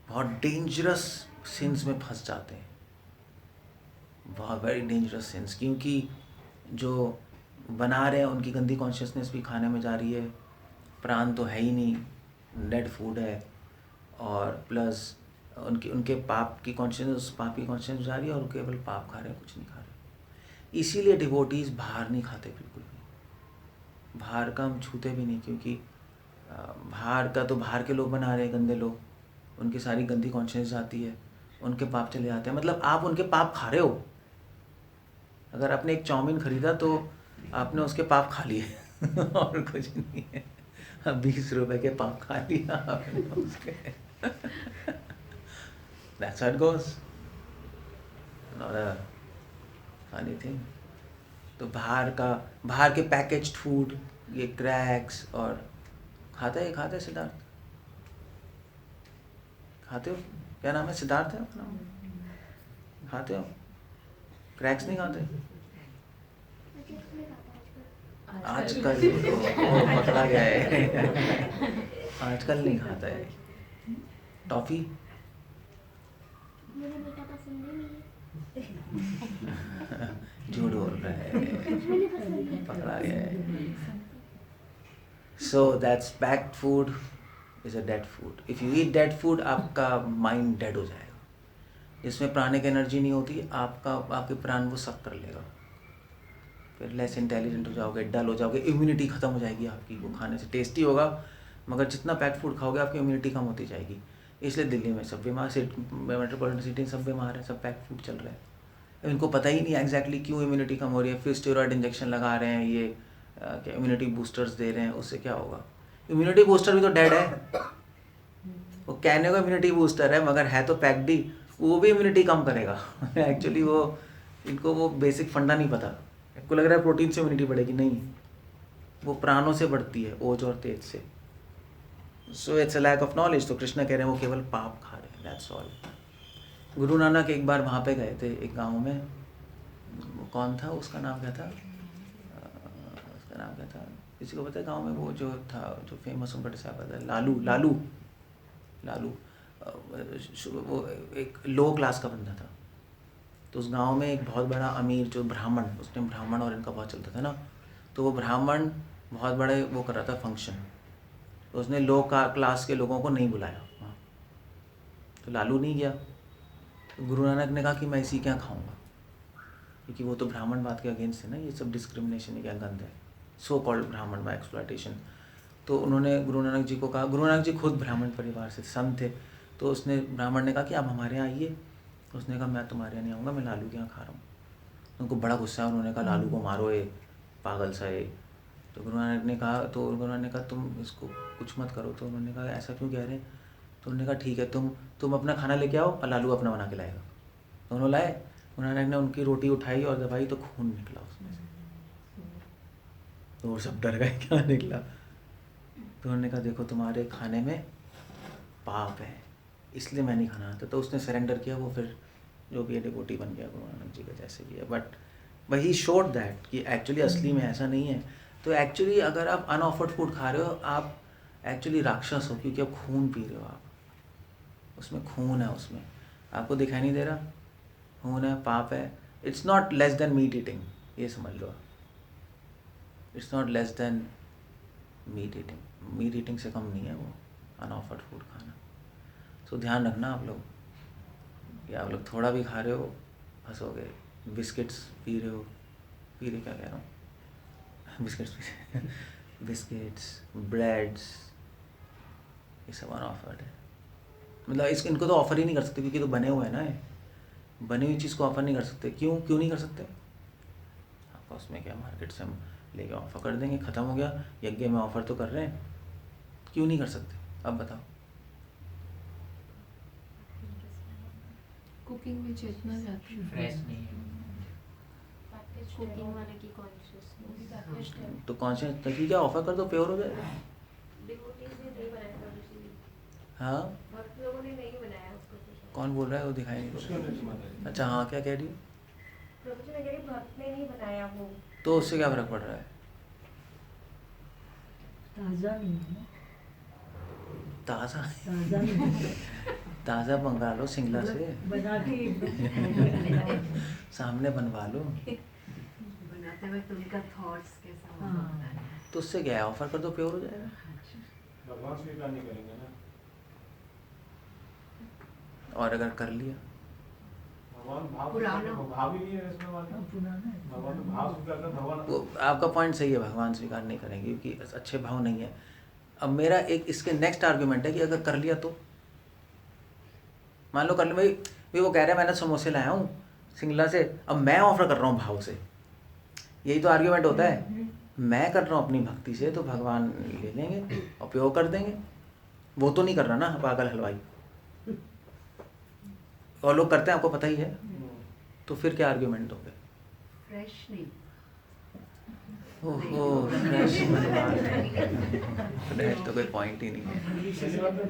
बहुत डेंजरस सिंस में फंस जाते हैं, बहुत वेरी डेंजरस सिंस, क्योंकि जो बना रहे हैं उनकी गंदी कॉन्शियसनेस भी खाने में जा रही है, प्राण तो है ही नहीं, डेड फूड है, और प्लस उनके पाप की कॉन्शियसनेस, पाप की कॉन्शियसनेस जा रही है, और केवल पाप खा रहे हैं, कुछ नहीं खा रहे। इसीलिए डिवोटीज बाहर नहीं खाते बिल्कुल भी, बाहर का हम छूते भी नहीं, क्योंकि बाहर का तो बाहर के लोग बना रहे हैं, गंदे लोग, उनकी सारी गंदी कॉन्शियसनेस जाती है, उनके पाप चले जाते हैं। मतलब आप उनके पाप खा रहे हो। अगर आपने एक चाउमीन खरीदा तो आपने उसके पाप खा लिए और कुछ नहीं है, 20 रुपए के पाप खा लिया आपने उसके। That's how it goes. Not a funny thing. तो बाहर के पैकेज्ड फूड, ये क्रैक्स, और खाते हैं सिद्धार्थ, खाते हो? क्या नाम है, सिद्धार्थ है आपका नाम? खाते हो क्रैक्स? नहीं खाते आजकल तो पकड़ा गया है। आजकल नहीं खाता है। टॉफी झूठ बोल रहा है, पकड़ा गया है। So that's packed food is a dead food. If you eat dead food, आपका माइंड डेड हो जाएगा। इसमें प्राणिक एनर्जी नहीं होती, आपके प्राण वो सक कर लेगा, फिर लेस इंटेलिजेंट हो जाओगे, डल हो जाओगे, इम्यूनिटी खत्म हो जाएगी आपकी। वो खाने से टेस्टी होगा, मगर जितना पैक्ड फूड खाओगे आपकी इम्यूनिटी कम होती जाएगी। इसलिए दिल्ली में सब बीमार, मेट्रोपॉलिटन सिटी सब बीमार है, सब पैक्ड फूड चल रहा है। इनको पता ही नहीं एग्जैक्टली क्यों इम्यूनिटी कम हो रही है। फिर स्टेरॉइड इंजेक्शन लगा रहे हैं, ये क्या इम्यूनिटी बूस्टर्स दे रहे हैं, उससे क्या होगा? इम्यूनिटी बूस्टर भी तो डेड है। वो कहने को इम्यूनिटी बूस्टर है, मगर है तो पैक्ड ही, वो भी इम्यूनिटी कम करेगा। एक्चुअली वो इनको वो बेसिक फंडा नहीं पता। इनको लग रहा है प्रोटीन से इम्यूनिटी बढ़ेगी, नहीं, वो प्राणों से बढ़ती है, ओज और तेज से। So it's a lack of knowledge. तो कृष्ण कह रहे हैं वो केवल पाप खा रहे हैं, दैट्स ऑल। गुरु नानक एक बार वहाँ पे गए थे एक गांव में, वो कौन था, उसका नाम क्या था, उसका नाम क्या था, किसी को पता है गांव में वो जो था, जो फेमस उनका डिसाइपल था, लालू लालू लालू वो एक लो क्लास का बंदा था। तो उस गांव में एक बहुत बड़ा अमीर जो ब्राह्मण, उसने ब्राह्मण और इनका बहुत चलता था ना, तो वो ब्राह्मण बहुत बड़े वो कर रहा था फंक्शन, तो उसने लो क्लास के लोगों को नहीं बुलाया वहाँ, तो लालू नहीं गया। तो गुरु नानक ने कहा कि मैं इसी क्या खाऊंगा, क्योंकि वो तो ब्राह्मण बात के अगेंस्ट है ना, ये सब डिस्क्रिमिनेशन क्या गंद है, सो कॉल्ड ब्राह्मण बाय एक्सप्लॉयटेशन। तो उन्होंने गुरु नानक जी को कहा, गुरु नानक जी खुद ब्राह्मण परिवार से संत थे, तो उसने ब्राह्मण ने कहा कि आप हमारे यहाँ आइए। उसने कहा मैं तुम्हारे यहाँ नहीं आऊँगा, मैं लालू के यहाँ खा रहा हूँ। उनको बड़ा गुस्सा है, उन्होंने कहा लालू को मारो, ये पागल सा ये। तो गुरु नानक ने कहा, तो गुरु नानक ने कहा तुम इसको कुछ मत करो। तो उन्होंने कहा ऐसा क्यों कह रहे हैं? तो उन्होंने कहा ठीक है, तुम अपना खाना लेके आओ और लालू अपना बना के लाएगा। तो उन्होंने लाए, गुरु नानक ने उनकी रोटी उठाई और दबाई तो खून निकला उसमें से। तो वो सब डर गए क्या निकला। तो उन्होंने कहा देखो तुम्हारे खाने में पाप है, इसलिए मैं नहीं खाना आता। तो उसने सरेंडर किया, वो फिर जो भी है डिवोटी बन गया गुरु नानक जी का जैसे भी है। बट वही शोड दैट कि एक्चुअली असली में ऐसा नहीं है। तो एक्चुअली अगर आप अनऑफर्ड फूड खा रहे हो, आप एक्चुअली राक्षस हो, क्योंकि आप खून पी रहे हो, आप उसमें खून है, उसमें आपको दिखाई नहीं दे रहा, खून है, पाप है। It's not less than meat eating, ये समझ लो। It's not less than meat eating, meat eating से कम नहीं है वो अनऑफर्ड फूड खाना। तो ध्यान रखना आप लोग कि आप लोग थोड़ा भी खा रहे हो फंसोगे। बिस्किट्स पी रहे हो, पी रहे क्या कह रहा हूँ, बिस्किट्स पी बिस्किट्स, ब्रेड्स, ये सब अनऑफर्ड है। मतलब इनको तो ऑफ़र ही नहीं कर सकते, क्योंकि तो बने हुए हैं ना, ये बनी हुई चीज़ को ऑफ़र नहीं कर सकते। क्यों नहीं कर सकते? आपका उसमें क्या, मार्केट से हम लेके ऑफ़र कर देंगे, ख़त्म हो गया, यज्ञ में ऑफ़र तो कर रहे हैं, क्यों नहीं कर सकते? अब बताओ। कुकिंग में चेतना जाती है, फ्रेश नहीं है। कुकिंग वाले की कॉन्शियसनेस तो कौन से तभी क्या ऑफ़र कर दो, प्योर हो जाएगा। डिवोटीज ने नहीं बनाया था ऋषि, हाँ, भक्त लोगों ने नहीं बनाया उसको तो। कौन बोल रहा है, वो दिखाई नहीं उसके दे अंदर की रहा। माता जी। अच्छा हाँ, क्या कह रही हो? प्रभु जी ने कहा भक्त ने नहीं बनाया वो। तो उससे क्या फ़र्क पड़ रहा है? ताज़ा नहीं है ना, ताज़ा ताज़ा नहीं है। ताज़ा मंगा लो शिमला से, बना के एकदम सामने बनवा लो। बनाते वक्त उनका थॉट्स कैसा हाँ। होता है। तो उससे क्या है, ऑफ़र कर दो, प्योर हो जाएगा। भगवान स्वीकार नहीं करेंगे ना, और अगर कर लिया, भगवान भाव पुराना। भाव ही नहीं है इसमें वाला। पुराना है। भगवान तो भाव स्वीकार कर, भगवान वो आपका पॉइंट सही है, भगवान स्वीकार नहीं करेंगे क्योंकि अच्छे भाव नहीं है। अब मेरा एक इसके नेक्स्ट आर्गुमेंट है कि अगर कर लिया तो, मान लो कर लिया, भाई वो कह रहे हैं मैंने समोसे लाया हूँ शिमला से, अब मैं ऑफर कर रहा हूँ भाव से, यही तो आर्गुमेंट होता है। मैं कर रहा हूँ अपनी भक्ति से, तो भगवान ले लेंगे और प्योर कर देंगे। वो तो नहीं कर रहा ना पागल हलवाई, और लोग करते हैं, आपको पता ही है। तो फिर क्या आर्गुमेंट हो गया? फ्रेश नहीं, ओहो, फ्रेश फ्रेश तो कोई पॉइंट ही नहीं है। पहली बात तो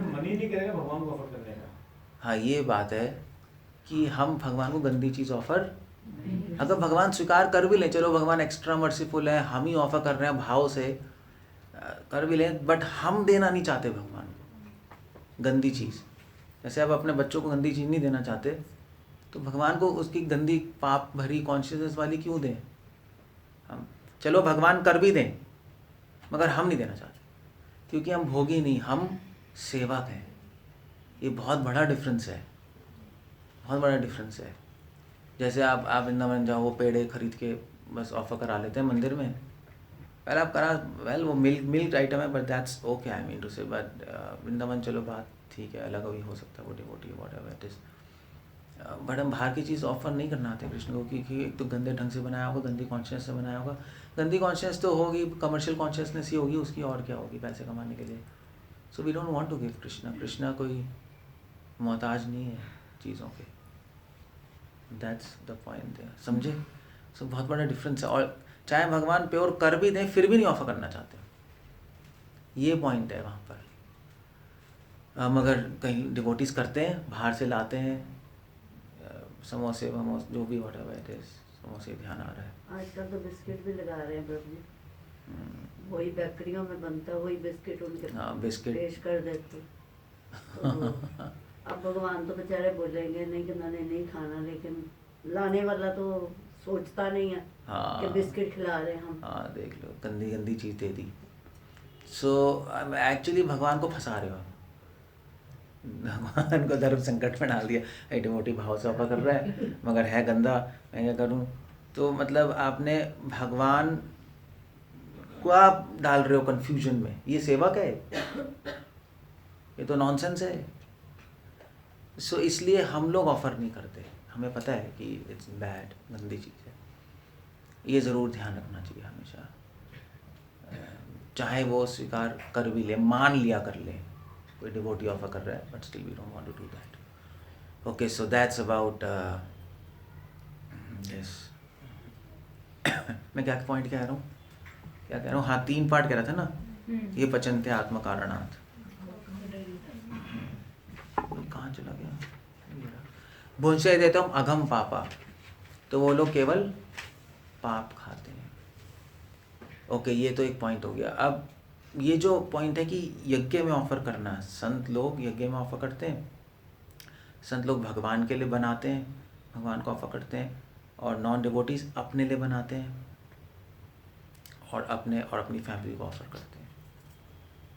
मन ही नहीं करेगा भगवान को ऑफर करने का। हाँ, ये बात है कि हम भगवान को गंदी चीज़ ऑफर, अगर भगवान स्वीकार कर भी लें, चलो भगवान एक्स्ट्रा मर्सीफुल है, हम ही ऑफर कर रहे हैं भाव से, कर भी लें, बट हम देना नहीं चाहते भगवान को गंदी चीज़। जैसे आप अपने बच्चों को गंदी चीज़ नहीं देना चाहते, तो भगवान को उसकी गंदी पाप भरी कॉन्शियसनेस वाली क्यों दें हम? चलो भगवान कर भी दें, मगर हम नहीं देना चाहते, क्योंकि हम भोगी नहीं, हम सेवक हैं। ये बहुत बड़ा डिफरेंस है, बहुत बड़ा डिफरेंस है। जैसे आप वृंदावन जाओ, वो पेड़े खरीद के बस ऑफर करा लेते हैं मंदिर में, पहले आप करा, वेल वो मिल्क आइटम है, but that's okay, I mean to say, but Vrindavan चलो बात ठीक है, अलग भी हो सकता है, वो devotee whatever it is, but हम बाहर की चीज़ ऑफर नहीं करना आते कृष्ण को, क्योंकि एक तो गंदे ढंग से बनाया होगा, गंदी कॉन्शियस से बनाया होगा। गंदी कॉन्शियस तो होगी, कमर्शियल कॉन्शियसनेस ही होगी उसकी, और क्या होगी पैसे कमाने के लिए। So we don't want to give Krishna. Krishna कोई मोहताज नहीं है, चीज़ों के। दैट्स द पॉइंट है, समझे? सो बहुत बड़ा डिफरेंस है। और चाहे भगवान प्योर कर भी दें फिर भी नहीं ऑफर करना चाहते, ये पॉइंट है वहाँ पर। हम अगर कहीं डिवोटीज करते हैं, बाहर से लाते हैं समोसे वमोसे जो भी वट एवर समोसे, ध्यान आ रहा है आजकल तो बिस्किट भी लगा रहे हैं प्रभु जी, वही बेकरियों में बनता है वही बिस्किट उनके हाँ, बिस्किट। पेश कर देते। तो अब भगवान तो बेचारे बोलेंगे नहीं कि मैंने नहीं खाना, लेकिन लाने वाला तो सोचता नहीं है हाँ कि बिस्किट खिला रहे हैं हम। हाँ, देख लो गंदी गंदी चीज़ दे दी। सो एक्चुअली भगवान को फंसा रहे हो, भगवान को धर्म संकट में डाल दिया। ऐटी मोटी भाव से ऑफर कर रहा है मगर है गंदा, मैं क्या करूँ? तो मतलब आपने भगवान को आप डाल रहे हो कंफ्यूजन में। ये सेवा क्या है? ये तो नॉनसेंस है। सो इसलिए हम लोग ऑफर नहीं करते, हमें पता है कि इट्स बैड, गंदी चीज़ है। ये ज़रूर ध्यान रखना चाहिए हमेशा, चाहे वो स्वीकार कर भी ले, मान लिया कर ले, कोई डिवोटी ऑफर कर रहा है, but still we don't want to do that. Okay, so that's about yes. मैं क्या पॉइंट कह रहा हूँ, क्या कह रहा हूँ? हाँ, 3 पार्ट कह रहा था ना, ये पचनते आत्म कारणात्। कहाँ चला गया? भुंसे देता हूँ अघम पापा, तो वो लोग केवल पाप खाते हैं। ओके, ये तो एक पॉइंट हो गया। अब ये जो पॉइंट है कि यज्ञ में ऑफर करना, संत लोग यज्ञ में ऑफर करते हैं, संत लोग भगवान के लिए बनाते हैं, भगवान को ऑफर करते हैं, और नॉन डिवोटीज अपने लिए बनाते हैं और अपनी फैमिली को ऑफर करते हैं।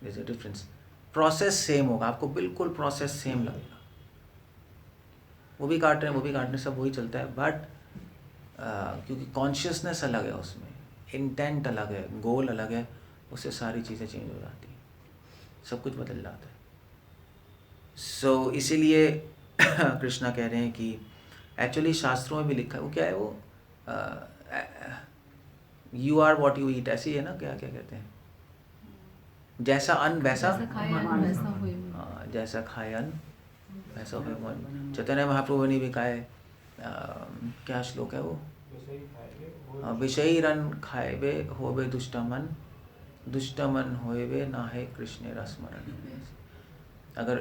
There is a difference. Process same होगा, आपको बिल्कुल प्रोसेस सेम लगेगा। वो भी काट रहे हैं, वो भी काट रहे हैं, सब वही चलता है, बट क्योंकि कॉन्शियसनेस अलग है, उसमें इंटेंट अलग है, गोल अलग है, उससे सारी चीज़ें चेंज हो जाती हैं, सब कुछ बदल जाता है। सो इसीलिए कृष्णा कह रहे हैं कि एक्चुअली शास्त्रों में भी लिखा है, वो क्या है, वो you are what you eat, ऐसी है ना, क्या क्या कहते हैं, जैसा अन्न वैसा, जैसा खाए अन्न वैसा होए मन। हाँ, जैसा खाए अन्न वैसा होए मन। चैतन्य महाप्रभु ने भी कहा है, क्या श्लोक है वो, विषयी रन खाएबे होबे दुष्टमन, दुष्टमन होएबे ना है कृष्ण रसमरण। अगर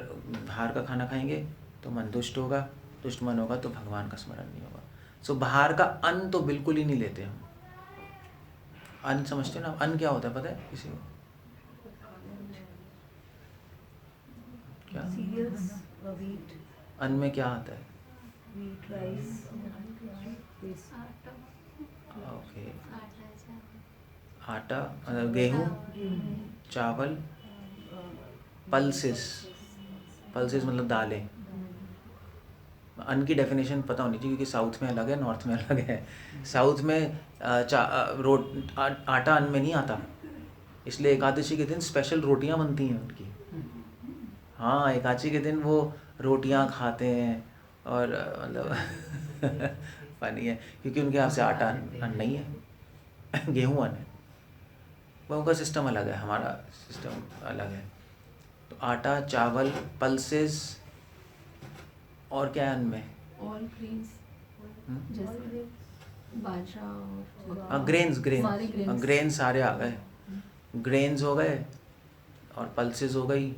बाहर का खाना खाएंगे तो मन दुष्ट होगा, दुष्ट मन होगा तो भगवान का स्मरण नहीं होगा। सो बाहर का अन्न तो बिल्कुल ही नहीं लेते हम। अन्न समझते ना, अन्न क्या होता है पता है किसी को? क्या सीरियल्स, व्हीट, अन्न में क्या आता है? व्हीट, राइस, ओके, आटा, गेहूँ, चावल, पल्सेस, पल्सेस मतलब दालें। अन्न की डेफिनेशन पता होनी चाहिए, क्योंकि साउथ में अलग है, नॉर्थ में अलग है। साउथ में आटा अन्न में नहीं आता, इसलिए एकादशी के दिन स्पेशल रोटियां बनती हैं उनकी। हाँ, एकादशी के दिन वो रोटियां खाते हैं, और मतलब फनी है, क्योंकि उनके यहाँ से आटा अन्न नहीं है, गेहूँ अन्न है। वो उनका सिस्टम अलग है, हमारा सिस्टम अलग है। तो आटा, चावल, पल्सेस, और क्या है अन्न में? ऑल ग्रेन्स, जैसे बाजरा और ग्रेन्स, सारे grains। ग्रेन सारे आ गए, ग्रेन्स हो गए, और पल्सेस हो गई,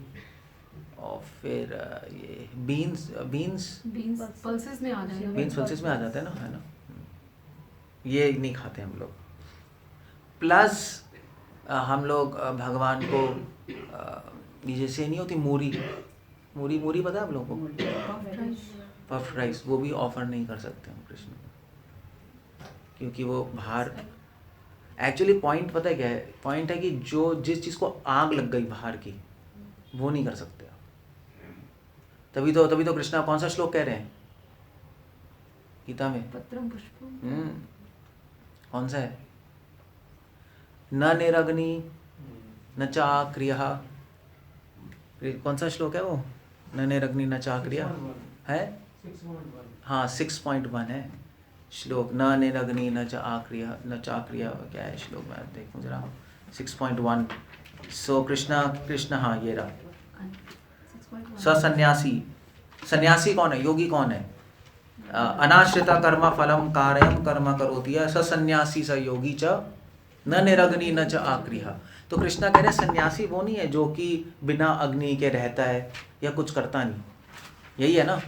और फिर ये बीन्स पल्सेस में आ जाएगा। बीन्स पल्सेस में आ जाता है ना, है ना। ये नहीं खाते हम लोग। प्लस हम लोग भगवान को ये जैसे नहीं होती मूरी पता है आप लोगों को? पफ्ड राइस, वो भी ऑफर नहीं कर सकते हम कृष्ण को, क्योंकि वो बाहर एक्चुअली पॉइंट पता है क्या है? पॉइंट है कि जो जिस चीज़ को आग लग गई बाहर की, वो नहीं कर सकते आप। तभी तो कृष्णा कौन सा श्लोक कह रहे हैं गीता में? पत्रम पुष्पम। कौन सा है? न निरग्नि न चाक्रियः, कौन सा श्लोक है वो? न निरग्नि न चाक्रियः है? 6.1। हाँ, 6.1 है श्लोक। न निरग्नि न चाक्रियः, क्या है श्लोक में देखूँ जरा। 6.1। सो कृष्णा, हाँ ये रहा। सन्यासी सन्यासी कौन है, योगी कौन है? अनाश्रिता कर्म फलम कार्यम कर्म करोति स सन्यासी स योगी च न निरग्नि न च आक्रिया। तो कृष्णा कह रहे सन्यासी वो नहीं है जो कि बिना अग्नि के रहता है या कुछ करता नहीं, यही है ना।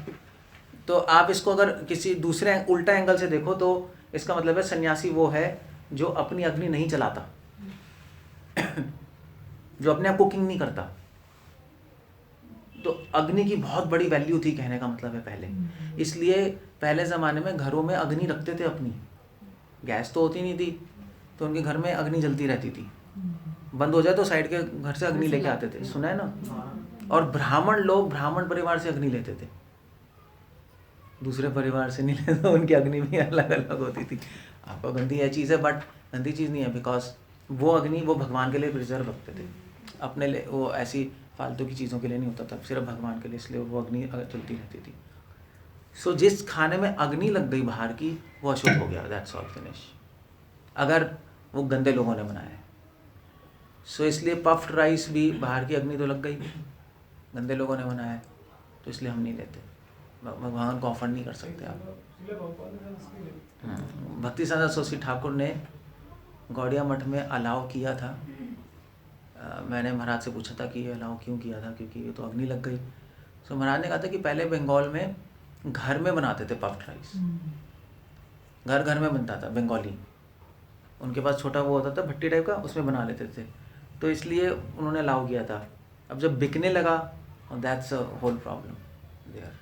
तो आप इसको अगर किसी दूसरे उल्टा एंगल से देखो तो इसका मतलब है सन्यासी वो है जो अपनी अग्नि नहीं चलाता, जो अपने आप कुकिंग नहीं करता। तो अग्नि की बहुत बड़ी वैल्यू थी, कहने का मतलब है पहले। इसलिए पहले ज़माने में घरों में अग्नि रखते थे अपनी, गैस तो होती नहीं थी, तो उनके घर में अग्नि जलती रहती थी। बंद हो जाए तो साइड के घर से अग्नि लेके आते थे, सुना है ना। और ब्राह्मण लोग ब्राह्मण परिवार से अग्नि लेते थे, दूसरे परिवार से नहीं लेते, उनकी अग्नि भी अलग अलग होती थी। आपको गंदी यह चीज़ है, बट गंदी चीज़ नहीं है, बिकॉज वो अग्नि वो भगवान के लिए प्रिजर्व रखते थे, अपने लिए वो ऐसी फालतू की चीज़ों के लिए नहीं होता था, सिर्फ भगवान के लिए, इसलिए वो अग्नि चलती रहती थी। सो जिस खाने में अग्नि लग गई बाहर की, वो अशुद्ध हो गया, दैट्स ऑल, फिनिश। अगर वो गंदे लोगों ने बनाया है। सो इसलिए पफ्ड राइस भी बाहर की अग्नि तो लग गई, गंदे लोगों ने बनाया है, तो इसलिए हम नहीं लेते, भगवान को ऑफर नहीं कर सकते आप। भक्ति साधना सरस्वती ठाकुर ने गौड़िया मठ में अलाउ किया था। मैंने महाराज से पूछा था कि ये अलाउ क्यों किया था, क्योंकि ये तो अग्नि लग गई। सो महाराज ने कहा था कि पहले बंगाल में घर में बनाते थे पफ्ड राइस, घर घर में बनता था, बंगाली उनके पास छोटा वो होता था भट्टी टाइप का, उसमें बना लेते थे, तो इसलिए उन्होंने अलाउ किया था। अब जब बिकने लगा, that's a whole problem there.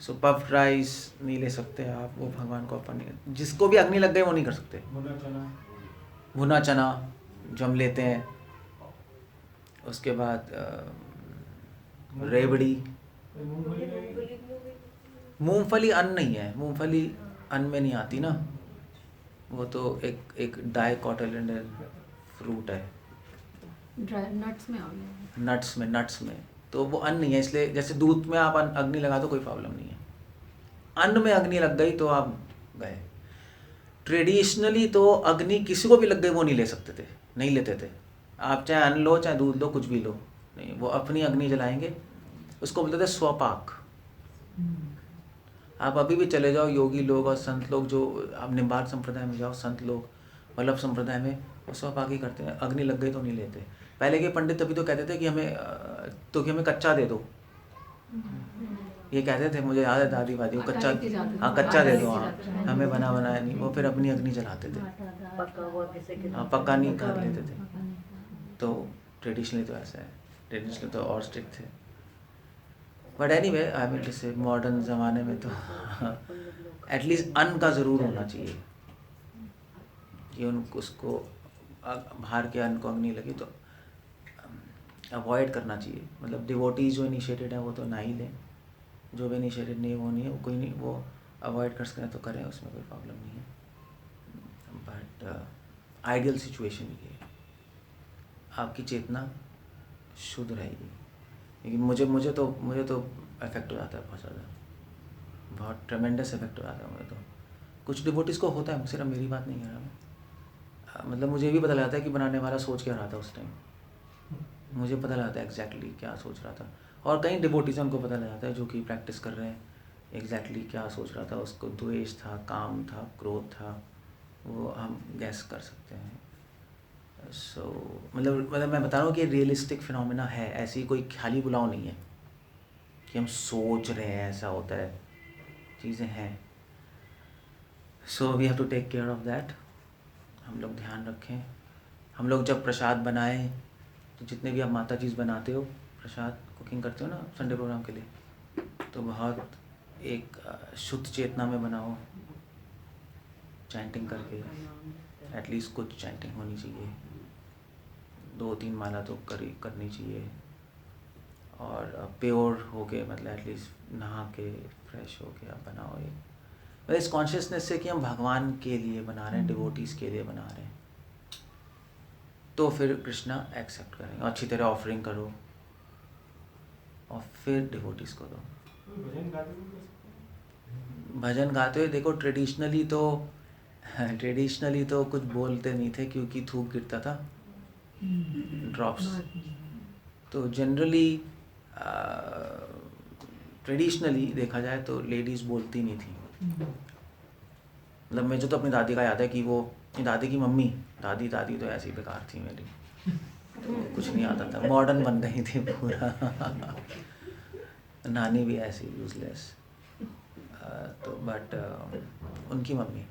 So puffed rice नहीं ले सकते आप, वो भगवान को अपन नहीं, जिसको भी अग्नि लग गई वो नहीं कर सकते। भुना चना जो हम लेते हैं, उसके बाद रेवड़ी, मूंगफली अन्न नहीं है, मूंगफली अन्न में नहीं आती ना, वो तो एक डाइकोटिलेडोनस फ्रूट है, नट्स में आ गया, नट्स में, तो वो अन्न नहीं है। इसलिए जैसे दूध में आप अग्नि लगा दो कोई प्रॉब्लम नहीं है, अन्न में अग्नि लग गई तो आप गए। ट्रेडिशनली तो अग्नि किसी को भी लग गई वो नहीं ले सकते थे, नहीं लेते थे। आप चाहे अन्न लो चाहे दूध लो, कुछ भी लो, नहीं, वो अपनी अग्नि जलाएंगे, उसको बोलते थे स्वपाक। आप अभी भी चले जाओ, योगी लोग और संत लोग, जो आप निम्बार्क संप्रदाय में जाओ, संत लोग वल्लभ संप्रदाय में, वो स्वपाक ही करते हैं, अग्नि लग गई तो नहीं लेते। पहले के पंडित तभी तो कहते थे कि हमें कच्चा दे दो, ये कहते थे, मुझे याद है दादी वादी, वो कच्चा, हाँ कच्चा दे दो, हाँ हमें बना बनाया नहीं, वो फिर अपनी अग्नि जलाते थे, हाँ पक्का नहीं कर लेते थे। तो ट्रेडिशनली तो ऐसा है, ट्रेडिशनली तो और स्ट्रिक्ट थे। बट एनीवे, आई मीन जैसे मॉडर्न ज़माने में तो एटलीस्ट अन्न का ज़रूर होना चाहिए कि उसको बाहर के अन्न को अग्नि लगी तो अवॉइड करना चाहिए। मतलब डिवोटीज जो इनिशिएटेड है वो तो ना ही लें, जो भी इनिशिएटेड नहीं है वो नहीं है, वो कोई नहीं, वो अवॉइड कर सकते हैं तो करें, उसमें कोई प्रॉब्लम नहीं है। बट आइडियल सिचुएशन ये है, आपकी चेतना शुद्ध रहेगी। लेकिन मुझे तो इफेक्ट हो जाता है बहुत ज़्यादा, बहुत ट्रेमेंडस इफेक्ट हो जाता है मुझे तो। कुछ डिवोटीज को होता है, सिर्फ मेरी बात नहीं है ना, मतलब मुझे भी पता लगता है कि बनाने वाला सोच क्या रहा था उस टाइम, मुझे पता लगता है एग्जैक्टली क्या सोच रहा था। और कई डिवोटीज उनको पता लग जाता है जो कि प्रैक्टिस कर रहे हैं, एग्जैक्टली क्या सोच रहा था, उसको द्वेष था, काम था, क्रोध था, वो हम गैस कर सकते हैं। सो मतलब मैं बता रहा हूँ कि रियलिस्टिक फिनोमेना है, ऐसी कोई खाली बुलाव नहीं है कि हम सोच रहे हैं ऐसा होता है, चीज़ें हैं। So we have to take care of that. हम लोग ध्यान रखें। हम लोग जब प्रसाद बनाएं तो जितने भी आप माता चीज़ बनाते हो, प्रसाद कुकिंग करते हो ना संडे प्रोग्राम के लिए, तो बहुत एक शुद्ध चेतना में बनाओ, चैंटिंग करके, एटलीस्ट कुछ चैंटिंग होनी चाहिए, 2-3 माला तो करनी चाहिए, और प्योर हो के, मतलब एटलीस्ट नहा के फ्रेश हो के आप बनाओ। ये मतलब इस कॉन्शियसनेस से कि हम भगवान के लिए बना रहे हैं, डिवोटीज़ के लिए बना रहे हैं, तो फिर कृष्णा एक्सेप्ट करेंगे। अच्छी तरह ऑफरिंग करो और फिर डिवोटीज़ को दो। भजन गाते हुए देखो, ट्रेडिशनली तो कुछ बोलते नहीं थे क्योंकि थूक गिरता था, ड्रॉप्स। तो जनरली ट्रेडिशनली देखा जाए तो लेडीज़ बोलती नहीं थी। मतलब मुझे तो अपनी दादी का याद है कि वो दादी की मम्मी दादी तो ऐसी बेकार थी मेरी, तो कुछ नहीं आता था, मॉडर्न बन गई थी पूरा। नानी भी ऐसी यूजलेस। तो बट उनकी मम्मी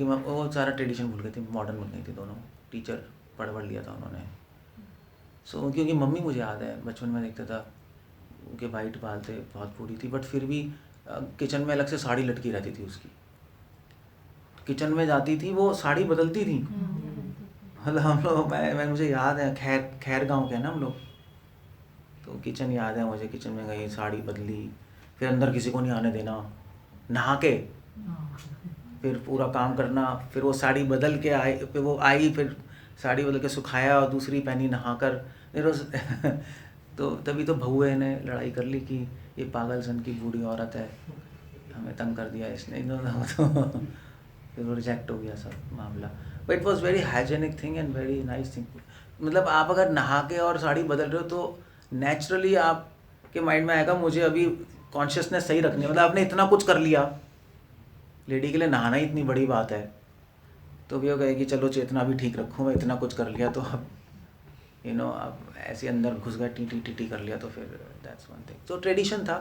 वो सारा ट्रेडिशन भूल गई थी, मॉडर्न बन गई थी दोनों। टीचर पढ़ लिया था उन्होंने। सो क्योंकि मम्मी मुझे याद है बचपन में देखता था उनके वाइट बाल थे, बहुत बूढ़ी थी, बट फिर भी किचन में अलग से साड़ी लटकी रहती थी उसकी। किचन में जाती थी वो साड़ी बदलती थी। मतलब हम लोग मैं मुझे याद है खैर गांव के ना हम लोग, तो किचन याद है मुझे, किचन में गई साड़ी बदली, फिर अंदर किसी को नहीं आने देना, नहा के फिर पूरा काम करना, फिर वो साड़ी बदल के आई, फिर वो आई, फिर साड़ी बदल के सुखाया और दूसरी पहनी नहाकर, फिर उस तो तभी तो बहुए ने लड़ाई कर ली कि ये पागल सन की बूढ़ी औरत है, हमें तंग कर दिया इसने, तो फिर वो रिजेक्ट हो गया सब मामला। But it was very hygienic thing and very nice thing. मतलब आप अगर नहा के और साड़ी बदल रहे हो तो नेचुरली आपके माइंड में आएगा मुझे अभी कॉन्शियसनेस सही रखनी है। मतलब आपने इतना कुछ कर लिया, लेडी के लिए नहाना ही इतनी बड़ी बात है, तो भी वो कहेगी चलो चेतना भी ठीक रखूँ, मैं इतना कुछ कर लिया, तो अब अब ऐसे अंदर घुस गया, टी कर लिया, तो फिर दैट्स वन थिंग। तो ट्रेडिशन था,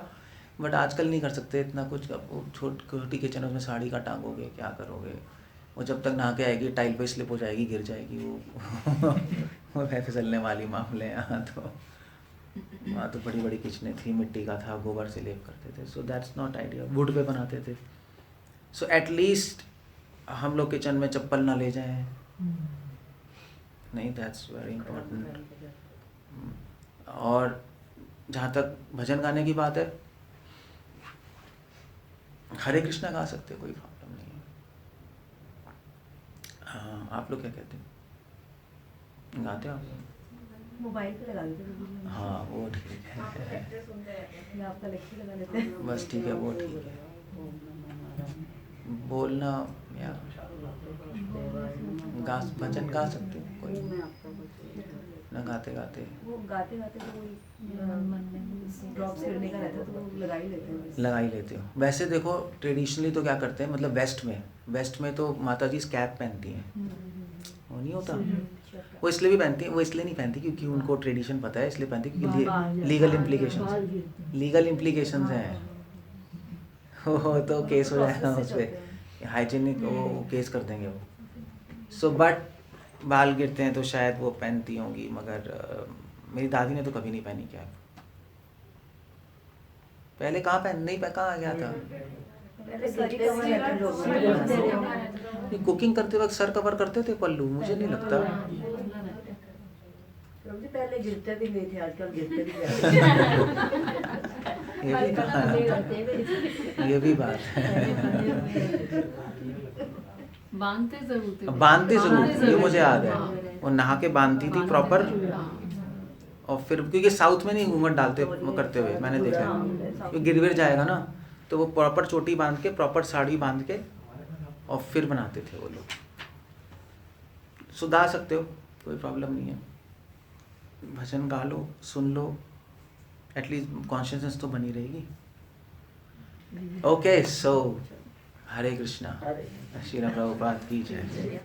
बट आजकल नहीं कर सकते इतना कुछ। अब वो छोटी किचन में साड़ी का टांगोगे, क्या करोगे? वो जब तक नहा के आएगी टाइल पे स्लिप हो जाएगी, गिर जाएगी, वो फिसलने वाली मामले हैं। वहाँ तो बड़ी बड़ी किचनें थी, मिट्टी का था, गोबर से लेप करते थे, so that's not idea. Would पे बनाते थे, सो एटलीस्ट हम लोग किचन में चप्पल ना ले जाएं, नहीं, दैट्स वेरी इम्पोर्टेंट। और जहाँ तक भजन गाने की बात है, हरे कृष्णा गा सकते, कोई प्रॉब्लम नहीं है। हाँ, आप लोग क्या कहते हैं, गाते हो आप? मोबाइल पे लगा देते हैं। हाँ, वो ठीक है, या आपका लेक्चर लगा देते हैं। बस ठीक है, वो ठीक है। बोलना या भजन गा सकते हो, कोई ना गाते गाते वो गाते गाते तो ड्रॉप्स करने का रहता है, तो वो लगा ही लेते हो। वैसे देखो ट्रेडिशनली तो क्या करते हैं, मतलब वेस्ट में तो माता जी कैप पहनती हैं, वो नहीं होता, वो इसलिए भी पहनती हैं, वो इसलिए नहीं पहनती क्योंकि उनको ट्रेडिशन पता है, इसलिए पहनती क्योंकि लीगल इम्प्लीकेशंस हैं। हो तो केस हो जाएगा उस पर, हाइजीनिक वो केस कर देंगे वो। सो बट बाल गिरते हैं तो शायद वो पहनती होंगी, मगर मेरी दादी ने तो कभी नहीं पहनी कैप। पहले कहाँ कहाँ आ गया था, ये कुकिंग करते वक्त सर कवर करते थे पल्लू, मुझे नहीं लगता। पहले गिरते भी नहीं थे, आजकल गिरते भी ये भी बात है। बांधते जरूर थे, ये मुझे याद है, वो नहा के बांधती थी प्रॉपर। और फिर क्योंकि साउथ में नहीं घूंघट डालते करते हुए, मैंने देखा है, क्योंकि गिर जाएगा ना, तो वो प्रॉपर चोटी बांध के, प्रॉपर साड़ी बांध के, और फिर बनाते थे वो लोग। सुधार सकते हो, कोई प्रॉब्लम नहीं है, भजन गा लो, सुन लो, एटलीस्ट कॉन्शियसनेस तो बनी रहेगी। ओके, सो हरे कृष्णा, श्रील प्रभुपाद की जय।